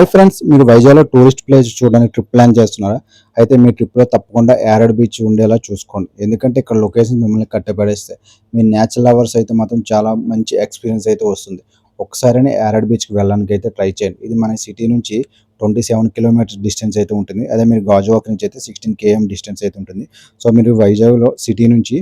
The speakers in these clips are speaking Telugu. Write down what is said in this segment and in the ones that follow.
హాయ్ ఫ్రెండ్స్, మీరు వైజాగ్లో టూరిస్ట్ ప్లేస్ చూడడానికి ట్రిప్ ప్లాన్ చేస్తున్నారా? అయితే మీ ట్రిప్లో తప్పకుండా యారడ్ బీచ్ ఉండేలా చూసుకోండి. ఎందుకంటే ఇక్కడ లొకేషన్ మిమ్మల్ని కట్టబడేస్తే మీ నేచురల్ లవర్స్ అయితే మాత్రం చాలా మంచి ఎక్స్పీరియన్స్ అయితే వస్తుంది. ఒక్కసారైనా యారడ్ బీచ్కి వెళ్ళడానికి అయితే ట్రై చేయండి. ఇది మన సిటీ నుంచి 27 కిలోమీటర్స్ డిస్టెన్స్ అయితే ఉంటుంది. అదే మీరు గాజువాక నుంచి అయితే 16 km డిస్టెన్స్ అయితే ఉంటుంది. సో మీరు వైజాగ్లో సిటీ నుంచి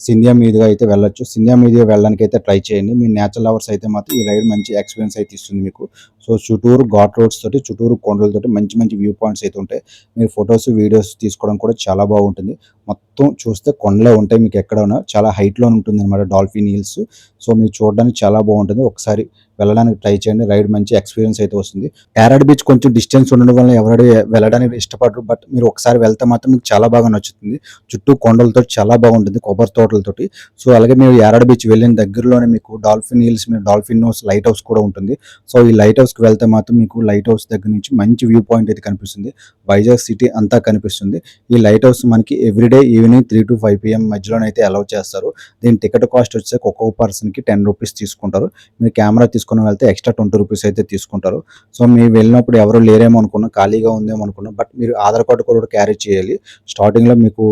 సింధియా మీదుగా అయితే వెళ్ళొచ్చు. సింధియా మీదుగా వెళ్ళడానికి అయితే ట్రై చేయండి. మీ నేచురల్ లవర్స్ అయితే మాత్రం ఈ రైడ్ మంచి ఎక్స్పీరియన్స్ అయితే ఇస్తుంది మీకు. సో చుట్టూరు ఘాట్ రోడ్స్ తోటి, చుట్టూరు కొండలతోటి మంచి మంచి వ్యూ పాయింట్స్ అయితే ఉంటాయి. మీరు ఫొటోస్, వీడియోస్ తీసుకోవడం కూడా చాలా బాగుంటుంది. మొత్తం చూస్తే కొండలే ఉంటాయి మీకు ఎక్కడైనా. చాలా హైట్లో ఉంటుంది అనమాట డాల్ఫిన్ హిల్స్. సో మీరు చూడడానికి చాలా బాగుంటుంది. ఒకసారి వెళ్ళడానికి ట్రై చేయండి. రైడ్ మంచి ఎక్స్పీరియన్స్ అయితే వస్తుంది. యారాడ్ బీచ్ కొంచెం డిస్టెన్స్ ఉండడం వల్ల ఎవరు వెళ్ళడానికి ఇష్టపడరు. బట్ మీరు ఒకసారి వెళ్తే మాత్రం మీకు చాలా బాగా నచ్చుతుంది. చుట్టూ కొండలతో చాలా బాగుంటుంది, కొబ్బరి తోటలతోటి. సో అలాగే మీరు యారాడ్ బీచ్ వెళ్ళిన దగ్గరలోనే మీకు డాల్ఫిన్ హిల్స్ మీద డాల్ఫిన్ హౌస్, లైట్ హౌస్ కూడా ఉంటుంది. సో ఈ లైట్ హౌస్కి వెళ్తే మాత్రం మీకు లైట్ హౌస్ దగ్గర నుంచి మంచి వ్యూ పాయింట్ అయితే కనిపిస్తుంది. వైజాగ్ సిటీ అంతా కనిపిస్తుంది. ఈ లైట్ హౌస్ మనకి ఎవ్రీడే ఈవినింగ్ 3 to 5 PM మధ్యలోనైతే అలౌ చేస్తారు. దీని టికెట్ కాస్ట్ వచ్చేసి ఒక్కొక్క పర్సన్కి 10 రూపీస్ తీసుకుంటారు. మీరు కెమెరా తీసుకుని వెళ్తే ఎక్స్ట్రా 20 రూపీస్ అయితే తీసుకుంటారు. సో మీరు వెళ్ళినప్పుడు ఎవరు లేరేమో అనుకున్నా, ఖాళీగా ఉందేమో అనుకున్నా, బట్ మీరు ఆధార్ కార్డు కూడా క్యారీ చేయాలి. స్టార్టింగ్లో మీకు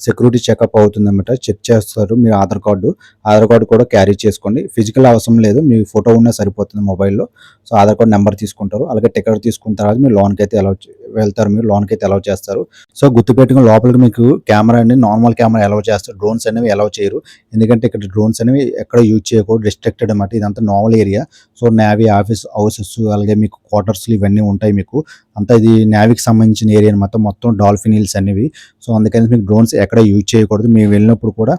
సెక్యూరిటీ చెకప్ అవుతుందన్నమాట. చెక్ చేస్తారు మీ ఆధార్ కార్డు కూడా క్యారీ చేసుకోండి. ఫిజికల్ అవసరం లేదు, మీ ఫోటో ఉన్నా సరిపోతుంది మొబైల్లో. సో ఆధార్ కార్డు నెంబర్ తీసుకుంటారు. అలాగే టికెట్ తీసుకున్న తర్వాత మీరు లోన్కి అయితే వెళ్తారు. మీరు లోన్కి అయితే అలౌ చేస్తారు. సో గుర్తుపెట్టుకుని లోపలికి మీకు కెమెరా అండి, నార్మల్ కెమెరా అలౌ చేస్తారు. డ్రోన్స్ అనేవి అలౌ చేయరు. ఎందుకంటే ఇక్కడ డ్రోన్స్ అనేవి ఎక్కడ యూజ్ చేయకూడదు, రిస్ట్రిక్టెడ్ అన్నమాట. ఇదంతా normal area. So navy office houses, అలాగే మీకు క్వార్టర్స్లు ఇవన్నీ ఉంటాయి మీకు. అంతా ఇది నేవీకి సంబంధించిన ఏరియా అనమాట. మొత్తం డాల్ఫిన్ హిల్స్ అనేవి. సో అందుకని మీకు డ్రోన్స్ ఎక్కడ యూజ్ చేయకూడదు. మేము వెళ్ళినప్పుడు కూడా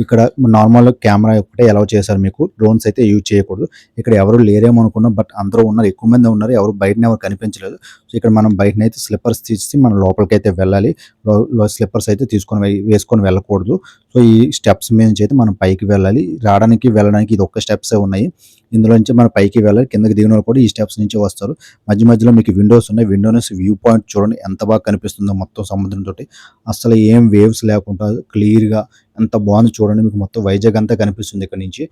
ఇక్కడ నార్మల్ కెమెరా ఒకటే అలౌ చేశారు మీకు. డ్రోన్స్ అయితే యూజ్ చేయకూడదు. ఇక్కడ ఎవరు లేరేమో అనుకున్నాం, బట్ అందరూ ఉన్నారు, ఎక్కువ మంది ఉన్నారు. ఎవరు బయటనే ఎవరు కనిపించలేదు. సో ఇక్కడ మనం బయటనైతే స్లిప్పర్స్ తీసి మనం లోపలికి అయితే వెళ్ళాలి. స్లిప్పర్స్ అయితే వేసుకొని వెళ్ళకూడదు. సో ఈ స్టెప్స్ మీద నుంచి అయితే మనం పైకి వెళ్ళాలి. రావడానికి వెళ్ళడానికి ఇది ఒక్క స్టెప్సే ఉన్నాయి. ఇందులో నుంచి మనం పైకి వెళ్ళాలి. కిందకి దిగిన వాళ్ళు కూడా ఈ స్టెప్స్ నుంచి వస్తారు. మధ్య మధ్యలో మీకు విండోస్ ఉన్నాయి. విండో నుంచి వ్యూ పాయింట్ చూడండి ఎంత బాగా కనిపిస్తుందో మొత్తం సముద్రంతో. అసలు ఏం వేవ్స్ లేకుండా క్లియర్గా ఎంత బాగుంది చూడండి. మీకు మొత్తం వైజాగ్ అంతా కనిపిస్తుంది ఇక్కడ నుంచి.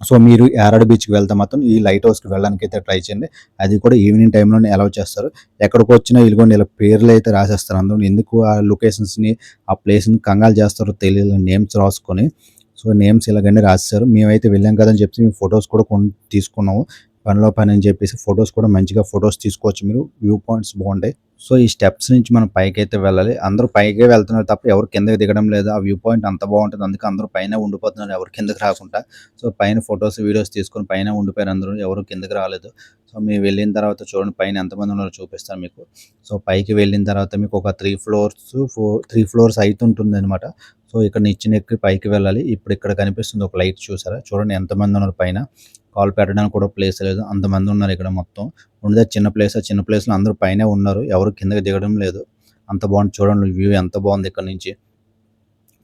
సో మీరు యారాడ్ బీచ్కి వెళ్తే మాత్రం ఈ లైట్ హౌస్కి వెళ్ళడానికి అయితే ట్రై చేయండి. అది కూడా ఈవినింగ్ టైంలోనే అలౌ చేస్తారు. ఎక్కడికి వచ్చినా ఇదిగోండి ఇలా పేర్లు అయితే రాసేస్తారు అందరూ. ఎందుకు ఆ లొకేషన్స్ని, ఆ ప్లేస్ని కంగాలు చేస్తారో తెలియదు, నేమ్స్ రాసుకొని. సో నేమ్స్ ఇలాగన్నీ రాసేసారు. మేమైతే వెళ్ళాం కదని చెప్పి మేము ఫొటోస్ కూడా తీసుకున్నాము. పనిలో పని అని చెప్పేసి ఫొటోస్ కూడా మంచిగా ఫొటోస్ తీసుకోవచ్చు మీరు. వ్యూ పాయింట్స్ బాగుంటాయి. సో ఈ స్టెప్స్ నుంచి మనం పైకైతే వెళ్ళాలి. అందరూ పైకే వెళ్తున్నారు తప్ప ఎవరు కిందకి దిగడం లేదు. ఆ వ్యూ పాయింట్ అంత బాగుంటుంది. అందుకే అందరూ పైన ఉండిపోతున్నారు, ఎవరు కిందకి రాకుండా. సో పైన ఫొటోస్, వీడియోస్ తీసుకొని పైన ఉండిపోయారు అందరూ, ఎవరు కిందకి రాలేదు. సో మీరు వెళ్ళిన తర్వాత చూడండి పైన ఎంతమంది ఉన్నారో చూపిస్తాను మీకు. సో పైకి వెళ్ళిన తర్వాత మీకు ఒక 3 ఫ్లోర్స్ అయితే ఉంటుంది అనమాట. సో ఇక్కడ నిచ్చెన ఎక్కి పైకి వెళ్ళాలి. ఇప్పుడు ఇక్కడ కనిపిస్తుంది ఒక లైట్, చూసారా? చూడండి ఎంతమంది ఉన్నారు పైన. కాల్ పెట్టడానికి కూడా ప్లేస్ లేదు, అంతమంది ఉన్నారు ఇక్కడ. మొత్తం ఉండేది చిన్న ప్లేస్. ఆ చిన్న ప్లేస్లో అందరూ పైనే ఉన్నారు, ఎవరు కిందకి దిగడం లేదు. అంత బాగుంది చూడండి, వ్యూ ఎంత బాగుంది ఇక్కడ నుంచి.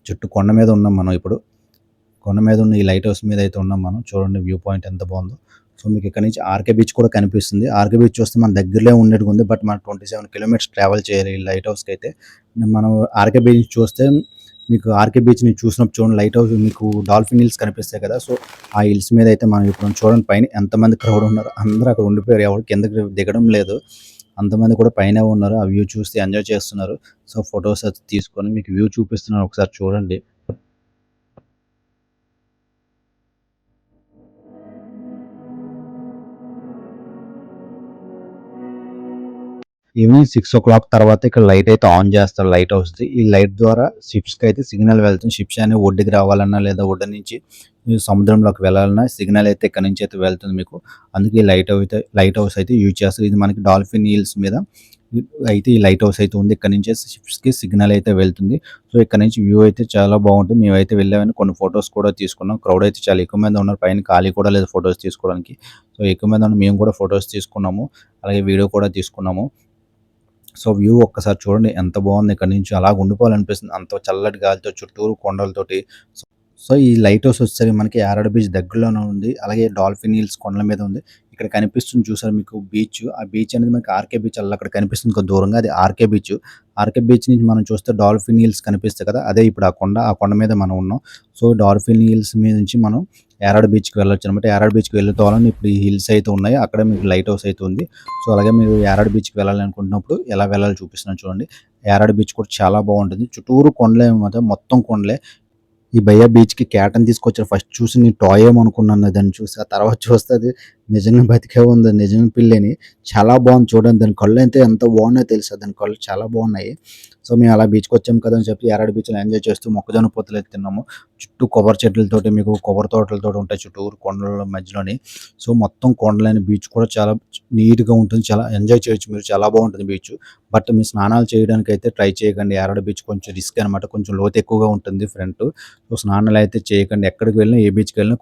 చుట్టూ కొండ మీద ఉన్నాం మనం ఇప్పుడు. కొండ మీద ఉన్న ఈ లైట్ హౌస్ మీద అయితే ఉన్నాం మనం. చూడండి వ్యూ పాయింట్ ఎంత బాగుందో. సో మీకు ఇక్కడ నుంచి ఆర్కే బీచ్ కూడా కనిపిస్తుంది. ఆర్కే బీచ్ చూస్తే మన దగ్గరలో ఉన్నట్టుగా ఉంది, బట్ మనం 27 కిలోమీటర్స్ ట్రావెల్ చేయాలి ఈ లైట్ హౌస్కి అయితే. మనం ఆర్కే బీచ్ చూస్తే మీకు ఆర్కే బీచ్ని చూసినప్పుడు చూడండి, లైట్ హౌస్ మీకు డాల్ఫిన్ హిల్స్ కనిపిస్తాయి కదా. సో ఆ హిల్స్ మీద అయితే మనం ఇప్పుడు చూడండి పైన ఎంతమంది క్రౌడ్ ఉన్నారు. అందరూ అక్కడ ఉండిపోయారు, ఎవరు కిందకి దిగడం లేదు. అంతమంది కూడా పైన ఉన్నారు, ఆ వ్యూ చూస్తే ఎంజాయ్ చేస్తున్నారు. సో ఫొటోస్ అది తీసుకొని మీకు వ్యూ చూపిస్తున్నాను, ఒకసారి చూడండి. ఈవినింగ్ 6 o'clock తర్వాత ఇక్కడ లైట్ అయితే ఆన్ చేస్తారు లైట్ హౌస్. ఈ లైట్ ద్వారా షిప్స్కి అయితే సిగ్నల్ వెళ్తుంది. షిప్స్ అనేవి ఒడ్డుకి రావాలన్నా లేదా ఒడ్డు నుంచి సముద్రంలోకి వెళ్ళాలన్నా సిగ్నల్ అయితే ఇక్కడ నుంచి అయితే వెళ్తుంది మీకు. అందుకే లైట్ హౌస్ అయితే యూజ్ చేస్తారు. ఇది మనకి డాల్ఫిన్ హిల్స్ మీద అయితే ఈ లైట్ హౌస్ అయితే ఉంది. ఇక్కడ నుంచి షిప్స్కి సిగ్నల్ అయితే వెళ్తుంది. సో ఇక్కడ నుంచి వ్యూ అయితే చాలా బాగుంటుంది. మేమైతే వెళ్ళామని కొన్ని ఫొటోస్ కూడా తీసుకున్నాం. క్రౌడ్ అయితే చాలా ఎక్కువ మంది ఉన్నారు, పైన ఖాళీ కూడా లేదు ఫొటోస్ తీసుకోవడానికి. సో ఎక్కువ మంది ఉన్నారు, మేము కూడా ఫొటోస్ తీసుకున్నాము, అలాగే వీడియో కూడా తీసుకున్నాము. సో వ్యూ ఒక్కసారి చూడండి ఎంత బాగుంది. ఇక్కడ నుంచి అలా ఉండిపోవాలనిపిస్తుంది, అంత చల్లటి గాలితో చుట్టూరు కొండలతోటి. సో, ఈ లైట్ హౌస్ వచ్చేసరికి మనకి యారాడ బీచ్ దగ్గరలోనే ఉంది. అలాగే డాల్ఫిన్ హిల్స్ కొండల మీద ఉంది. ఇక్కడ కనిపిస్తుంది చూసారా మీకు బీచ్. ఆ బీచ్ అనేది మనకి ఆర్‌కే బీచ్ అక్కడ కనిపిస్తుంది కొద్ది దూరంగా అది ఆర్‌కే బీచ్. ఆర్‌కే బీచ్ నుంచి మనం చూస్తే డాల్ఫిన్ హిల్స్ కనిపిస్తాయి కదా! అదే ఇప్పుడు ఆ కొండ. ఆ కొండ మీద మనం ఉన్నాం. సో, డాల్ఫిన్ హిల్స్ మీద నుంచి మనం యారాడ బీచ్‌కి వెళ్ళొచ్చనమాట. యారాడ బీచ్‌కి వెళ్ళేతోవలని ఇప్పుడు ఈ హిల్స్ అయితే ఉన్నాయి. అక్కడే మీకు లైట్ హౌస్ అయితే ఉంది. సో, అలాగే మీరు యారాడ బీచ్‌కి వెళ్ళాలనుకుంటున్నప్పుడు ఎలా వెళ్ళాలో చూపిస్తున్నాను చూడండి. యారాడ బీచ్ కూడా చాలా బావుంటుంది. చుట్టూరు కొండలే అన్నమాట. మొత్తం కొండలే. ఈ భయ్యా బీచ్‌కి క్యాట్‌ని తీసుకొచ్చారు. ఫస్ట్ చూసి నేను టాయ్ ఏమో అనుకున్నాను దాన్ని చూసి. ఆ తర్వాత చూస్తే అది నిజంగా బతికే ఉంది. నిజంగా పిల్లని. చాలా బావుంది చూడండి. దాని కళ్ళైతే ఎంత బాగున్నాయో తెలుసా? దాని కళ్ళు చాలా బాగున్నాయి. సో, మేము అలా బీచ్‌కొచ్చాం కదా! అని చెప్పి యారాడ బీచ్‌లో ఎంజాయ్ చేస్తూ మొక్కజొన్న పొత్తులైతే తిన్నాము. చుట్టూ కొబ్బరి చెట్లతోటి మీకు కొబ్బరి తోటలతోటి ఉంటాయి చుట్టూరు కొండల మధ్యలోని. సో, మొత్తం కొండలైన బీచ్ కూడా చాలా నీట్‌గా ఉంటుంది. చాలా ఎంజాయ్ చేయొచ్చు మీరు. చాలా బాగుంటుంది బీచ్. బట్ మీ స్నానాలు చేయడానికైతే ట్రై చేయకండి. యారాడ బీచ్ కొంచెం రిస్క్ అనమాట. కొంచెం లోతు ఎక్కువగా ఉంటుంది ఫ్రంట్. సో, స్నానాలైతే చేయకండి. ఎక్కడికి వెళ్ళినా, ఏ బీచ్‌కి వెళ్ళినా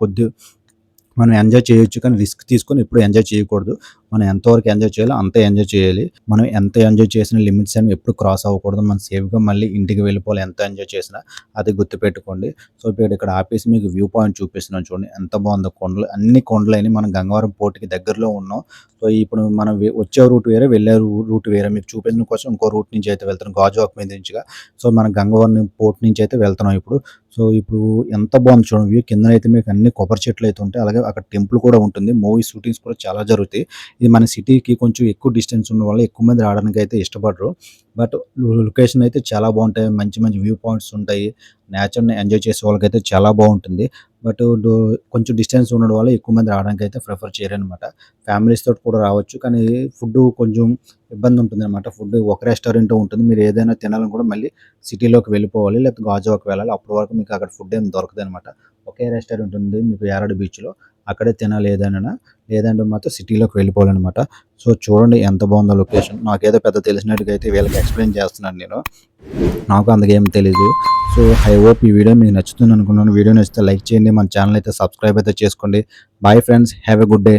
మనం ఎంజాయ్ చేయొచ్చు. కానీ రిస్క్ తీసుకొని ఎప్పుడు ఎంజాయ్ చేయకూడదు. మనం ఎంతవరకు ఎంజాయ్ చేయాలో అంతే ఎంజాయ్ చేయాలి. మనం ఎంత ఎంజాయ్ చేసిన లిమిట్స్ అనేవి ఎప్పుడు క్రాస్ అవ్వకూడదు. మనం సేఫ్‌గా మళ్ళీ ఇంటికి వెళ్ళిపోవాలి ఎంత ఎంజాయ్ చేసినా. అది గుర్తుపెట్టుకోండి. సో, ఇప్పుడు ఇక్కడ ఆపేసి మీకు వ్యూ పాయింట్ చూపిస్తున్నాను చూడండి. ఎంత బాగుందో కొండలు. అన్ని కొండలని మనం గంగవరం పోర్ట్‌కి దగ్గరలో ఉన్నాం. సో, ఇప్పుడు మనం వచ్చే రూట్ వేరే, వెళ్ళే రూట్ వేరే. మీకు చూపించడం కోసం ఇంకో రూట్ నుంచి అయితే వెళ్తున్నాం. గాజువాక మీద నుంచిగా. సో, మనం గంగవరం పోర్ట్ నుంచి అయితే వెళ్తున్నాం ఇప్పుడు. సో, ఇప్పుడు ఎంత బాగుంది చూడండి వ్యూ. కిందనైతే మీకు అన్ని కొబ్బరి చెట్లయితే ఉంటాయి. అలాగే అక్కడ టెంపుల్ కూడా ఉంటుంది. మూవీ షూటింగ్స్ కూడా చాలా జరుగుతాయి. ఇది మన సిటీకి కొంచెం ఎక్కువ డిస్టెన్స్ ఉన్న వల్ల ఎక్కువ మంది రావడానికైతే ఇష్టపడరు. బట్ లొకేషన్ అయితే చాలా బావుంటాయి. మంచి మంచి వ్యూ పాయింట్స్ ఉంటాయి. నేచర్‌ని ఎంజాయ్ చేసే వాళ్ళకైతే చాలా బావుంటుంది. బట్ కొంచెం డిస్టెన్స్ ఉండడం వల్ల ఎక్కువ మంది రావడానికైతే ప్రిఫర్ చేయరనమాట. ఫ్యామిలీస్ తోటి కూడా రావచ్చు. కానీ ఫుడ్డు కొంచెం ఇబ్బంది ఉంటుందనమాట. ఫుడ్ ఒక రెస్టారెంటే ఉంటుంది. మీరు ఏదైనా తినాలని కూడా మళ్ళీ సిటీలోకి వెళ్ళిపోవాలి. లేకపోతే గాజువాక వెళ్ళాలి. అప్పటి వరకు మీకు అక్కడ ఫుడ్ ఏమి దొరకదనమాట. ఒకే రెస్టారెంట్ ఉంది మీకు యారాడ బీచ్‌లో. అక్కడే తినాలి ఏదైనా. లేదంటే మాత్రం సిటీలోకి వెళ్ళిపోవాలనమాట. సో, చూడండి ఎంత బాగుందో లొకేషన్. నాకేదో పెద్ద తెలిసినట్టుగా అయితే వీళ్ళకి ఎక్స్‌ప్లెయిన్ చేస్తున్నాను నేను. నాకు అంతగా ఏం తెలీదు. సో, ఐ హోప్ ఈ వీడియో మీకు నచ్చుతుంది అనుకున్నాను. వీడియో నచ్చితే లైక్ చేయండి. మన ఛానెల్ అయితే సబ్స్క్రైబ్ అయితే చేసుకోండి. Bye friends. Have a good day.